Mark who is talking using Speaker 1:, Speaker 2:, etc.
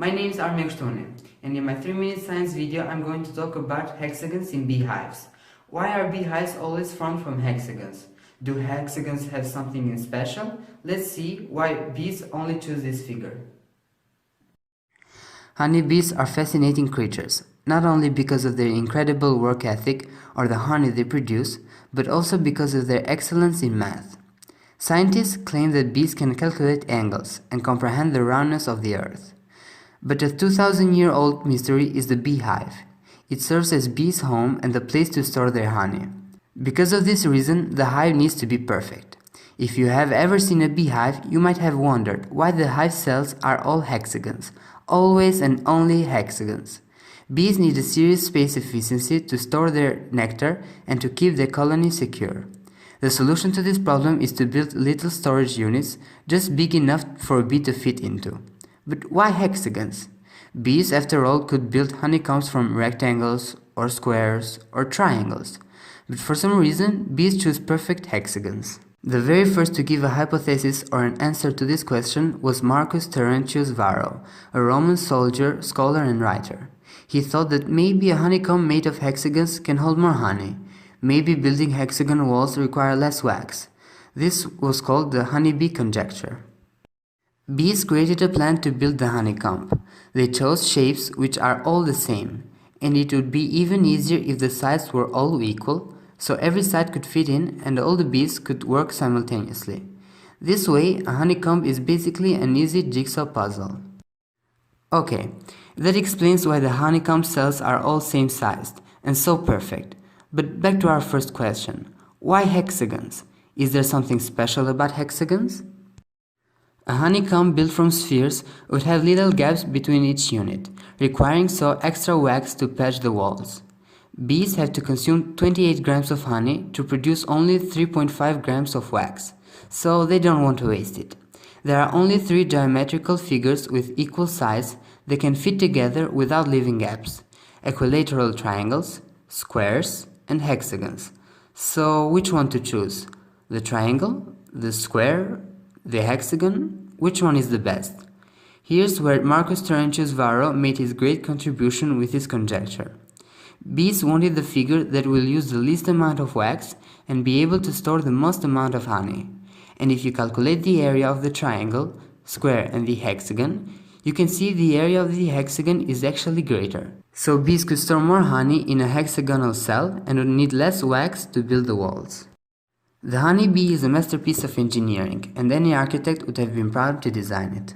Speaker 1: My name is Arvi Okshtuni, and in my 3-minute science video I'm going to talk about hexagons in beehives. Why are beehives always formed from hexagons? Do hexagons have something special? Let's see why bees only choose this figure. Honeybees are fascinating creatures, not only because of their incredible work ethic or the honey they produce, but also because of their excellence in math. Scientists claim that bees can calculate angles and comprehend the roundness of the earth. But a 2,000-year-old mystery is the beehive. It serves as bees' home and the place to store their honey. Because of this reason, the hive needs to be perfect. If you have ever seen a beehive, you might have wondered why the hive cells are all hexagons, always and only hexagons. Bees need a serious space efficiency to store their nectar and to keep their colony secure. The solution to this problem is to build little storage units just big enough for a bee to fit into. But why hexagons? Bees, after all, could build honeycombs from rectangles or squares or triangles. But for some reason, bees choose perfect hexagons. The very first to give a hypothesis or an answer to this question was Marcus Terentius Varro, a Roman soldier, scholar and writer. He thought that maybe a honeycomb made of hexagons can hold more honey. Maybe building hexagon walls require less wax. This was called the honeybee conjecture. Bees created a plan to build the honeycomb. They chose shapes which are all the same, and it would be even easier if the sides were all equal, so every side could fit in and all the bees could work simultaneously. This way, a honeycomb is basically an easy jigsaw puzzle. Okay, that explains why the honeycomb cells are all same-sized and so perfect. But back to our first question. Why hexagons? Is there something special about hexagons? A honeycomb built from spheres would have little gaps between each unit, requiring so extra wax to patch the walls. Bees have to consume 28 grams of honey to produce only 3.5 grams of wax, so they don't want to waste it. There are only 3 geometrical figures with equal size that can fit together without leaving gaps: equilateral triangles, squares, and hexagons. So which one to choose? The triangle? The square? The hexagon? Which one is the best? Here's where Marcus Terentius Varro made his great contribution with his conjecture. Bees wanted the figure that will use the least amount of wax and be able to store the most amount of honey. And if you calculate the area of the triangle, square, and the hexagon, you can see the area of the hexagon is actually greater. So bees could store more honey in a hexagonal cell and would need less wax to build the walls. The honeybee is a masterpiece of engineering, and any architect would have been proud to design it.